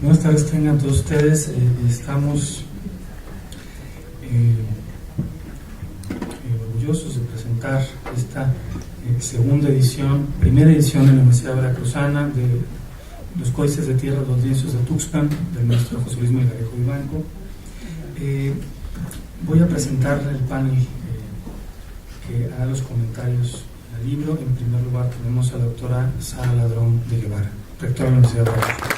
Buenas tardes tengan todos ustedes. Estamos orgullosos de presentar esta primera edición en la Universidad Veracruzana de los Códices de Tierras, los Lienzos de Tuxpan, del maestro José Luis Melgarejo Vivanco. Voy a presentar el panel que hará los comentarios del libro. En primer lugar tenemos a la doctora Sara Ladrón de Guevara, rectora de la Universidad de Veracruz.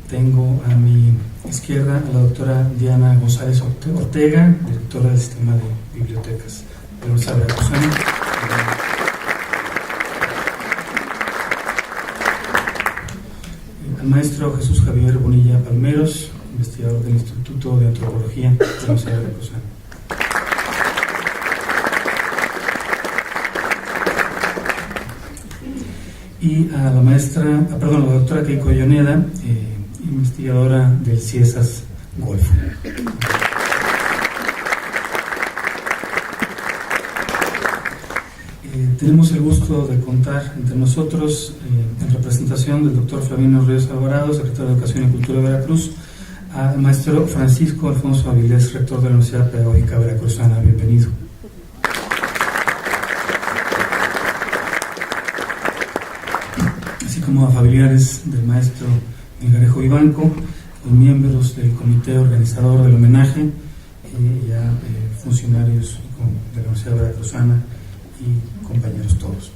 Tengo a mi izquierda a la doctora Diana González Ortega, directora del Sistema de Bibliotecas de la Universidad Veracruzana. Al maestro Jesús Javier Bonilla Palmeros, investigador del Instituto de Antropología de la Universidad Veracruzana. Y a la doctora Keiko Yoneda, investigadora del CIESAS Golfo. Tenemos el gusto de contar entre nosotros, en representación del doctor Flavino Ríos Alvarado, secretario de Educación y Cultura de Veracruz, al maestro Francisco Alfonso Avilés, rector de la Universidad Pedagógica Veracruzana. Bienvenido. Así como a familiares del maestro Melgarejo Vivanco, los miembros del comité organizador del homenaje, y a funcionarios de la Universidad Veracruzana y compañeros todos.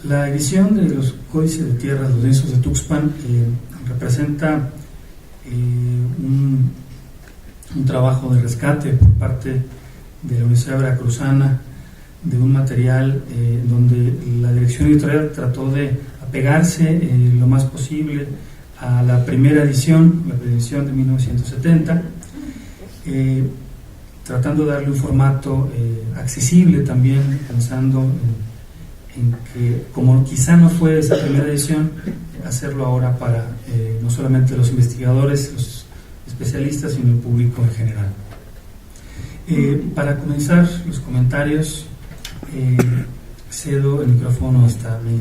La edición de los Códices de Tierras, los Lienzos de Tuxpan, representa un trabajo de rescate por parte de la Universidad Veracruzana de un material donde la dirección editorial trató de apegarse lo más posible a la primera edición, la edición de 1970, tratando de darle un formato accesible también, pensando en que, como quizá no fue esa primera edición, hacerlo ahora para no solamente los investigadores, los especialistas, sino el público en general. Para comenzar los comentarios, cedo el micrófono hasta mi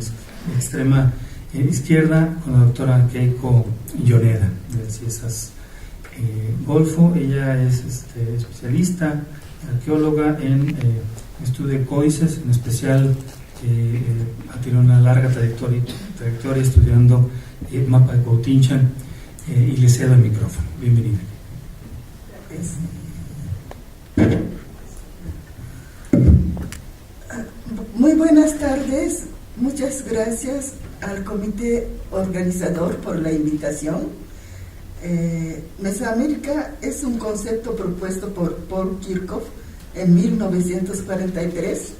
extrema izquierda con la doctora Keiko Yoneda del CIESAS Golfo. Ella es especialista, arqueóloga en estudio de códices, en especial ha tenido una larga trayectoria estudiando el mapa de Cuautinchan, y le cedo el micrófono. Bienvenida. Muy buenas tardes, muchas gracias al comité organizador por la invitación. Mesoamérica es un concepto propuesto por Paul Kirchhoff en 1943,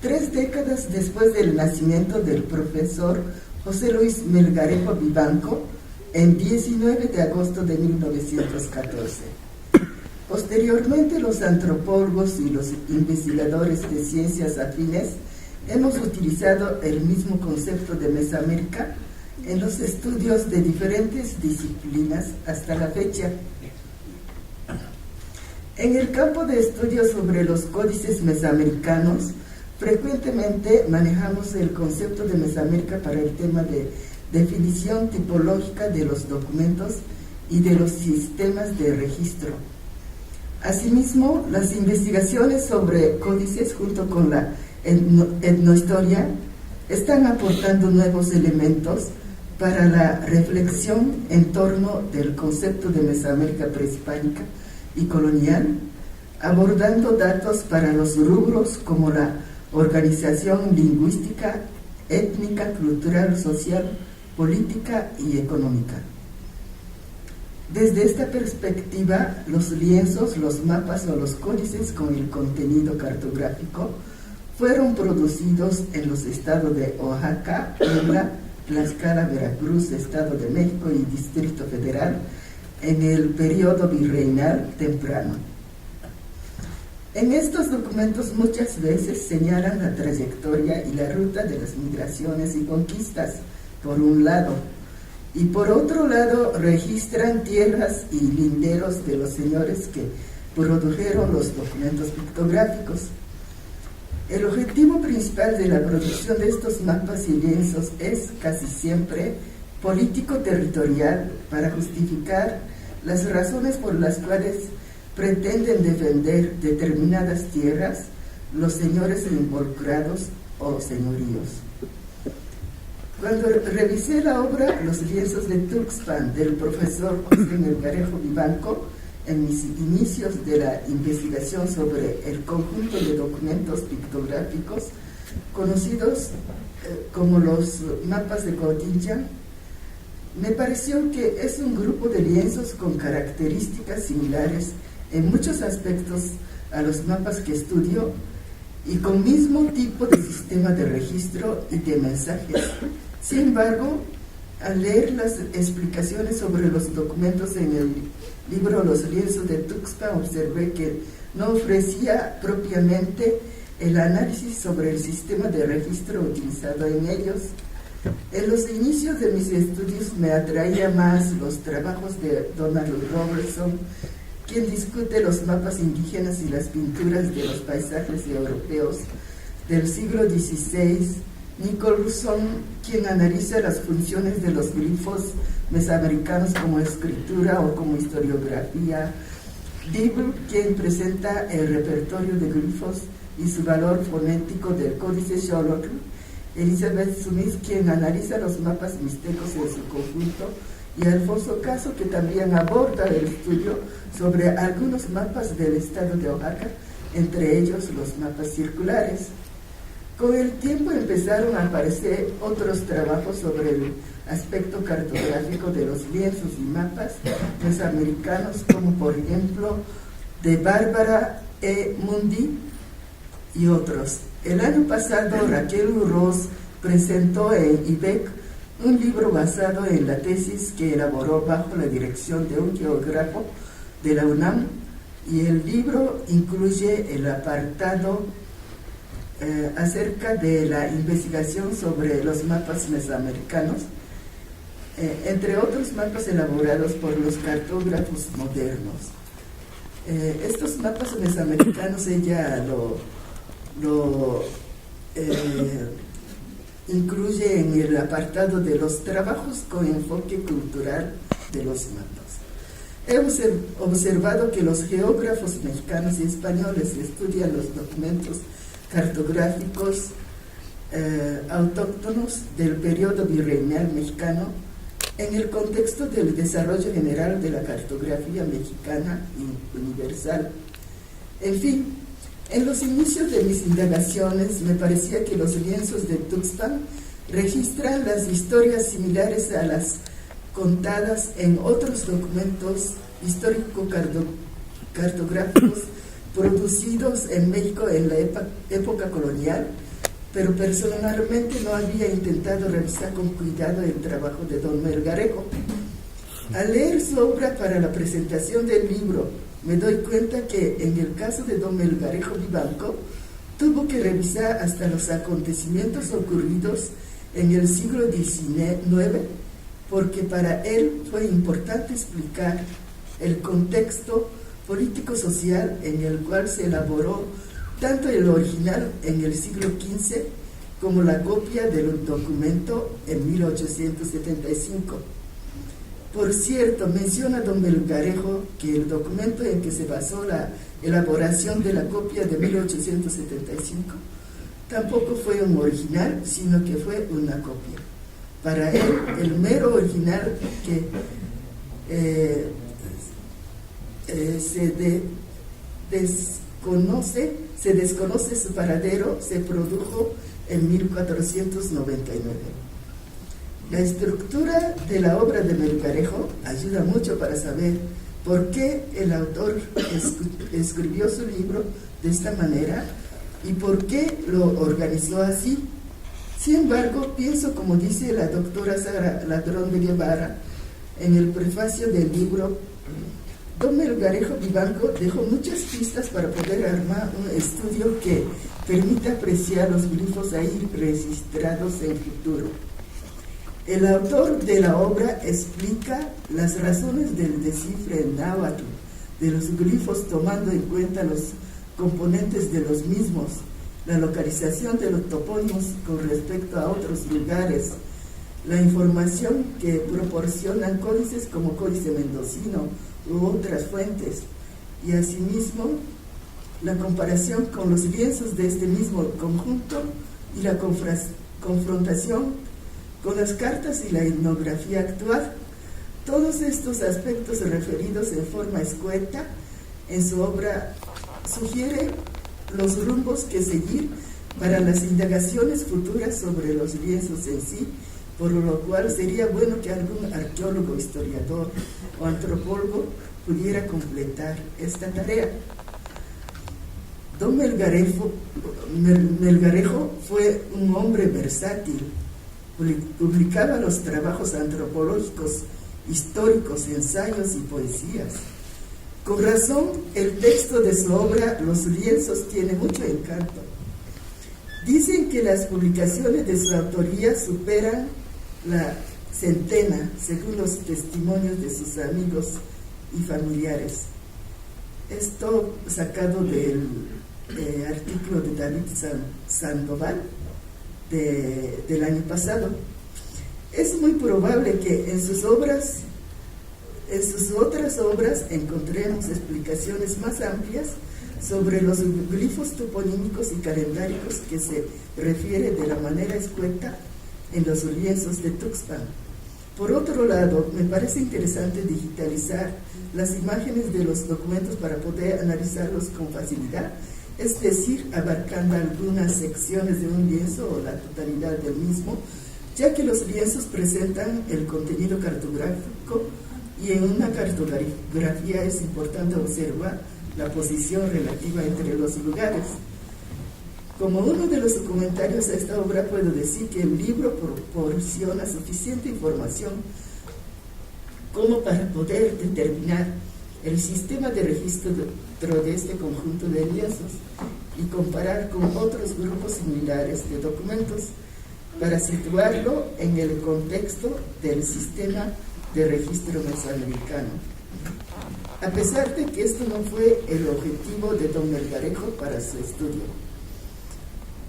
3 décadas después del nacimiento del profesor José Luis Melgarejo Vivanco, en 19 de agosto de 1914. Posteriormente, los antropólogos y los investigadores de ciencias afines hemos utilizado el mismo concepto de Mesoamérica en los estudios de diferentes disciplinas hasta la fecha. En el campo de estudios sobre los códices mesoamericanos, frecuentemente manejamos el concepto de Mesoamérica para el tema de definición tipológica de los documentos y de los sistemas de registro. Asimismo, las investigaciones sobre códices junto con la etnohistoria están aportando nuevos elementos para la reflexión en torno del concepto de Mesoamérica prehispánica y colonial, abordando datos para los rubros como la organización lingüística, étnica, cultural, social, política y económica. Desde esta perspectiva, los lienzos, los mapas o los códices con el contenido cartográfico fueron producidos en los estados de Oaxaca, Puebla, Tlaxcala, Veracruz, Estado de México y Distrito Federal en el periodo virreinal temprano. En estos documentos muchas veces señalan la trayectoria y la ruta de las migraciones y conquistas, por un lado, y por otro lado registran tierras y linderos de los señores que produjeron los documentos pictográficos. El objetivo principal de la producción de estos mapas y lienzos es casi siempre político-territorial, para justificar las razones por las cuales pretenden defender determinadas tierras los señores involucrados o señoríos. Cuando revisé la obra Los lienzos de Tuxpan del profesor José Melgarejo Vivanco, en mis inicios de la investigación sobre el conjunto de documentos pictográficos conocidos como los mapas de Cotilla, me pareció que es un grupo de lienzos con características similares en muchos aspectos a los mapas que estudio y con mismo tipo de sistema de registro y de mensajes. Sin embargo, al leer las explicaciones sobre los documentos en el libro Los lienzos de Tuxpan, observé que no ofrecía propiamente el análisis sobre el sistema de registro utilizado en ellos. En los inicios de mis estudios me atraía más los trabajos de Donald Robertson, quien discute los mapas indígenas y las pinturas de los paisajes europeos del siglo XVI, Nicholson, quien analiza las funciones de los glifos mesoamericanos como escritura o como historiografía, Dibble, quien presenta el repertorio de glifos y su valor fonético del Códice Xolotl, Elizabeth Smith, quien analiza los mapas mixtecos en su conjunto, y Alfonso Caso, que también aborda el estudio sobre algunos mapas del estado de Oaxaca, entre ellos los mapas circulares. Con el tiempo empezaron a aparecer otros trabajos sobre el aspecto cartográfico de los lienzos y mapas mesoamericanos, como por ejemplo de Bárbara E. Mundi y otros. El año pasado Raquel Urroz presentó en IBEC un libro basado en la tesis que elaboró bajo la dirección de un geógrafo de la UNAM, y el libro incluye el apartado acerca de la investigación sobre los mapas mesoamericanos, entre otros mapas elaborados por los cartógrafos modernos. Estos mapas mesoamericanos ella lo incluye en el apartado de los trabajos con enfoque cultural de los mapas. He observado que los geógrafos mexicanos y españoles estudian los documentos cartográficos autóctonos del periodo virreinal mexicano en el contexto del desarrollo general de la cartografía mexicana y universal. En fin, en los inicios de mis indagaciones me parecía que los lienzos de Tuxpan registran las historias similares a las contadas en otros documentos histórico-cartográficos producidos en México en la época colonial, pero personalmente no había intentado revisar con cuidado el trabajo de don Melgarejo. Al leer su obra para la presentación del libro, me doy cuenta que en el caso de don Melgarejo Vivanco, tuvo que revisar hasta los acontecimientos ocurridos en el siglo XIX, porque para él fue importante explicar el contexto político-social en el cual se elaboró tanto el original en el siglo XV como la copia del documento en 1875. Por cierto, menciona don Melgarejo que el documento en que se basó la elaboración de la copia de 1875 tampoco fue un original, sino que fue una copia. Para él, el mero original que se desconoce su paradero, se produjo en 1499. La estructura de la obra de Melgarejo ayuda mucho para saber por qué el autor escribió su libro de esta manera y por qué lo organizó así. Sin embargo, pienso, como dice la doctora Sara Ladrón de Guevara en el prefacio del libro, don Melgarejo Vivanco dejó muchas pistas para poder armar un estudio que permita apreciar los glifos ahí registrados en futuro. El autor de la obra explica las razones del descifre en náhuatl de los glifos tomando en cuenta los componentes de los mismos, la localización de los topónimos con respecto a otros lugares, la información que proporcionan códices como Códice Mendocino u otras fuentes, y asimismo la comparación con los lienzos de este mismo conjunto y la confrontación con las cartas y la etnografía actual. Todos estos aspectos referidos en forma escueta en su obra sugiere los rumbos que seguir para las indagaciones futuras sobre los lienzos en sí, por lo cual sería bueno que algún arqueólogo, historiador o antropólogo pudiera completar esta tarea. Don Melgarejo fue un hombre versátil, publicaba los trabajos antropológicos, históricos, ensayos y poesías. Con razón, el texto de su obra, Los lienzos, tiene mucho encanto. Dicen que las publicaciones de su autoría superan la centena, según los testimonios de sus amigos y familiares. Esto sacado del artículo de David Sandoval del año pasado. Es muy probable que en sus otras obras encontremos explicaciones más amplias sobre los glifos toponímicos y calendáricos que se refiere de la manera escueta en los lienzos de Tuxpan. Por otro lado, me parece interesante digitalizar las imágenes de los documentos para poder analizarlos con facilidad, es decir, abarcando algunas secciones de un lienzo o la totalidad del mismo, ya que los lienzos presentan el contenido cartográfico y en una cartografía es importante observar la posición relativa entre los lugares. Como uno de los comentarios a esta obra, puedo decir que el libro proporciona suficiente información como para poder determinar el sistema de registro de este conjunto de lienzos y comparar con otros grupos similares de documentos para situarlo en el contexto del sistema de registro mesoamericano. A pesar de que esto no fue el objetivo de don Melgarejo para su estudio.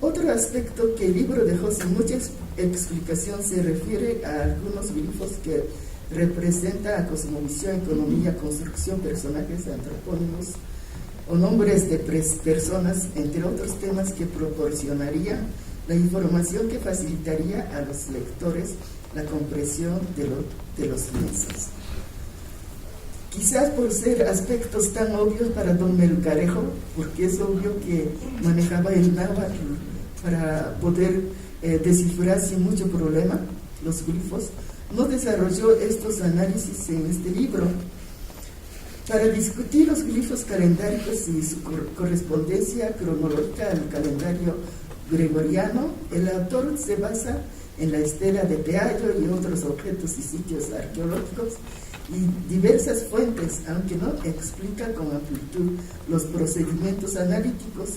Otro aspecto que el libro dejó sin mucha explicación se refiere a algunos glifos que representan a cosmovisión, economía, construcción, personajes antropónimos o nombres de personas, entre otros temas que proporcionarían la información que facilitaría a los lectores la comprensión de los lienzos. Quizás por ser aspectos tan obvios para don Melgarejo, porque es obvio que manejaba el náhuatl para poder descifrar sin mucho problema los glifos, no desarrolló estos análisis en este libro. Para discutir los glifos calendáricos y su correspondencia cronológica al calendario gregoriano, el autor se basa en la estela de Peallo y otros objetos y sitios arqueológicos y diversas fuentes, aunque no explica con amplitud los procedimientos analíticos.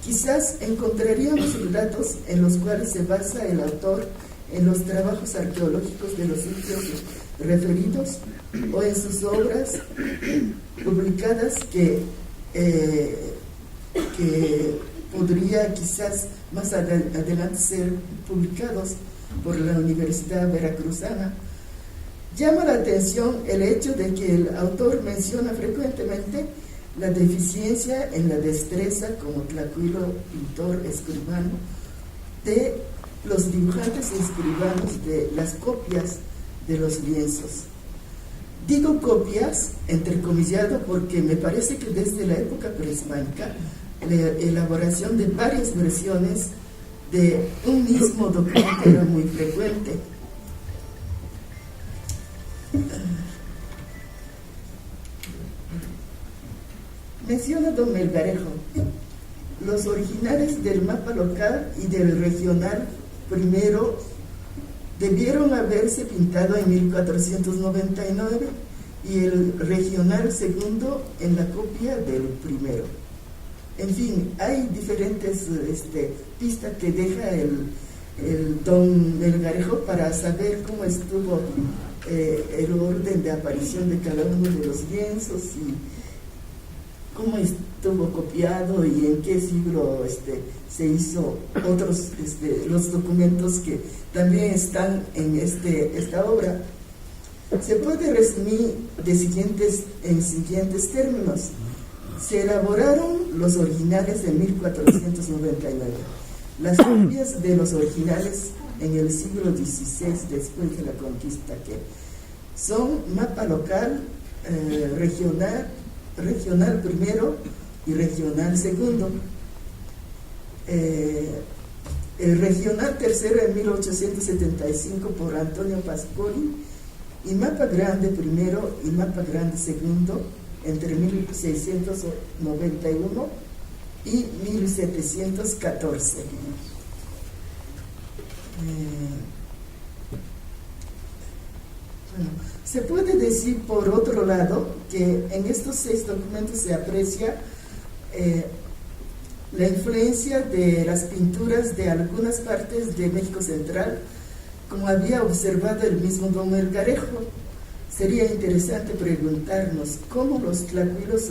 Quizás encontraríamos datos en los cuales se basa el autor en los trabajos arqueológicos de los sitios referidos o en sus obras publicadas que podría quizás más adelante ser publicados por la Universidad Veracruzana. Llama la atención el hecho de que el autor menciona frecuentemente la deficiencia en la destreza como tlacuilo, pintor, escribano, de los dibujantes y escribanos de las copias de los lienzos. Digo copias, entrecomillado, porque me parece que desde la época prehispánica la elaboración de varias versiones de un mismo documento era muy frecuente. Menciona don Melgarejo, los originales del mapa local y del regional primero debieron haberse pintado en 1499 y el regional segundo en la copia del primero. En fin, hay diferentes pistas que deja el don Melgarejo para saber cómo estuvo el orden de aparición de cada uno de los lienzos cómo estuvo copiado y en qué siglo se hizo otros los documentos que también están en esta obra. Se puede resumir en siguientes términos. Se elaboraron los originales en 1499, las copias de los originales en el siglo XVI después de la conquista, que son mapa local, regional primero y regional segundo. El regional tercero en 1875 por Antonio Pascoli, y mapa grande primero y mapa grande segundo entre 1691 y 1714. Bueno, se puede decir por otro lado que en estos 6 documentos se aprecia la influencia de las pinturas de algunas partes de México Central, como había observado el mismo don Melgarejo. Sería interesante preguntarnos cómo los tlacuilos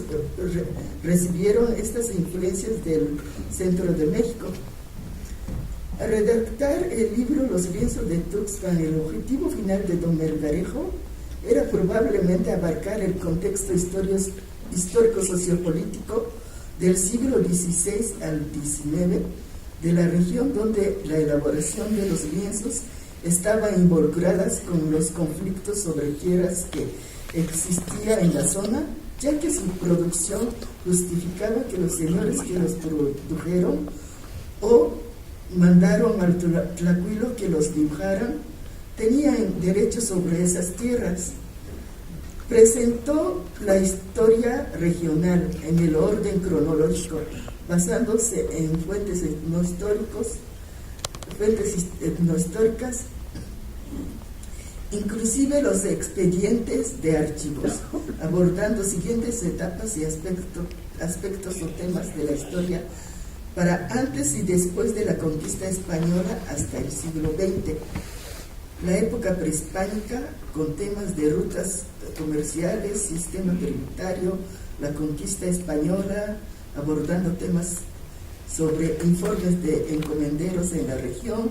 recibieron estas influencias del centro de México. Al redactar el libro Los lienzos de Tuxpan, el objetivo final de don Melgarejo era probablemente abarcar el contexto histórico-sociopolítico del siglo XVI al XIX de la región donde la elaboración de los lienzos estaba involucradas con los conflictos sobre tierras que existía en la zona, ya que su producción justificaba que los señores que los produjeron o mandaron al tlacuilo que los dibujaran tenían derecho sobre esas tierras. Presentó la historia regional en el orden cronológico, basándose en fuentes etnohistóricas, inclusive los expedientes de archivos, abordando siguientes etapas y aspectos o temas de la historia para antes y después de la conquista española hasta el siglo XX. La época prehispánica, con temas de rutas comerciales, sistema tributario, la conquista española, abordando temas sobre informes de encomenderos en la región,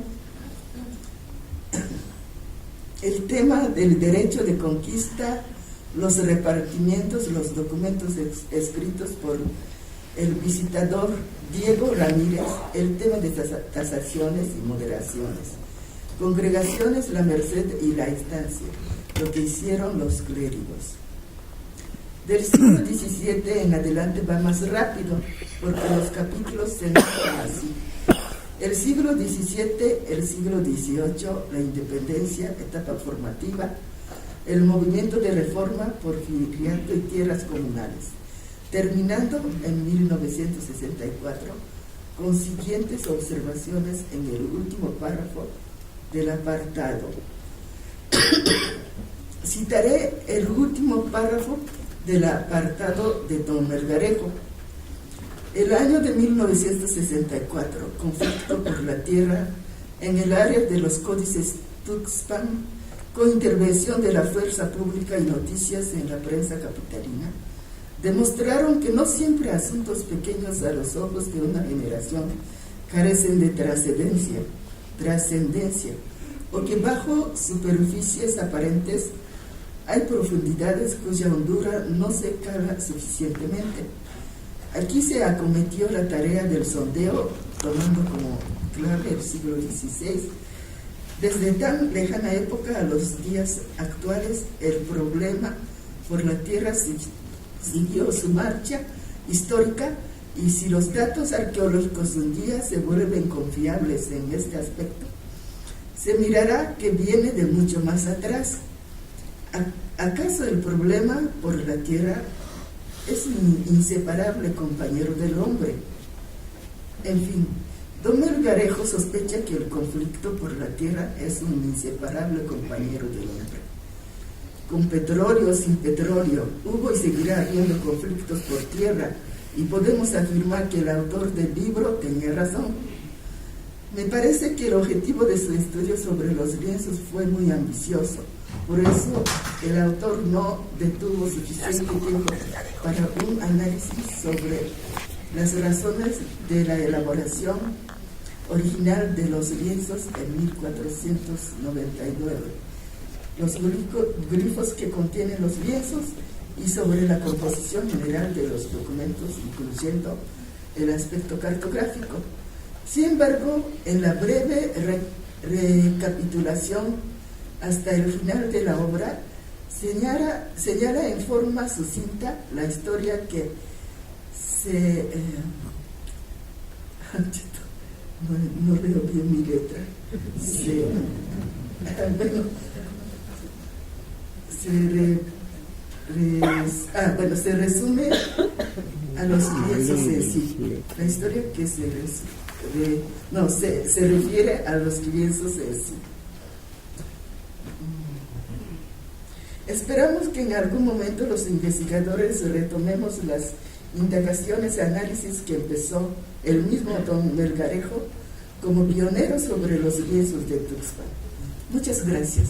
el tema del derecho de conquista, los repartimientos, los documentos escritos por el visitador Diego Ramírez, el tema de tasaciones y moderaciones, congregaciones, la merced y la estancia, lo que hicieron los clérigos. Del siglo XVII en adelante va más rápido, porque los capítulos se nombran así. El siglo XVII, el siglo XVIII, la independencia, etapa formativa, el movimiento de reforma, porfiriato y tierras comunales, terminando en 1964, con siguientes observaciones en el último párrafo del apartado. Citaré el último párrafo del apartado de don Melgarejo. El año de 1964, conflicto por la tierra en el área de los códices Tuxpan, con intervención de la fuerza pública y noticias en la prensa capitalina, demostraron que no siempre asuntos pequeños a los ojos de una generación carecen de trascendencia, o que bajo superficies aparentes hay profundidades cuya hondura no se cala suficientemente. Aquí se acometió la tarea del sondeo, tomando como clave el siglo XVI. Desde tan lejana época a los días actuales, el problema por la tierra siguió su marcha histórica, y si los datos arqueológicos un día se vuelven confiables en este aspecto, se mirará que viene de mucho más atrás. ¿Acaso el problema por la tierra es un inseparable compañero del hombre? En fin, don Melgarejo sospecha que el conflicto por la tierra es un inseparable compañero del hombre. Con petróleo o sin petróleo, hubo y seguirá habiendo conflictos por tierra, y podemos afirmar que el autor del libro tenía razón. Me parece que el objetivo de su estudio sobre los lienzos fue muy ambicioso. Por eso el autor no detuvo suficiente tiempo para un análisis sobre las razones de la elaboración original de los lienzos en 1499, los glifos que contienen los lienzos y sobre la composición general de los documentos, incluyendo el aspecto cartográfico. Sin embargo, en la breve recapitulación hasta el final de la obra, señala en forma sucinta la historia que no leo bien mi letra. Se resume a los lienzos en sí. La historia que se refiere a los lienzos en sí. Esperamos que en algún momento los investigadores retomemos las indagaciones y análisis que empezó el mismo don Melgarejo como pionero sobre los lienzos de Tuxpan. Muchas gracias.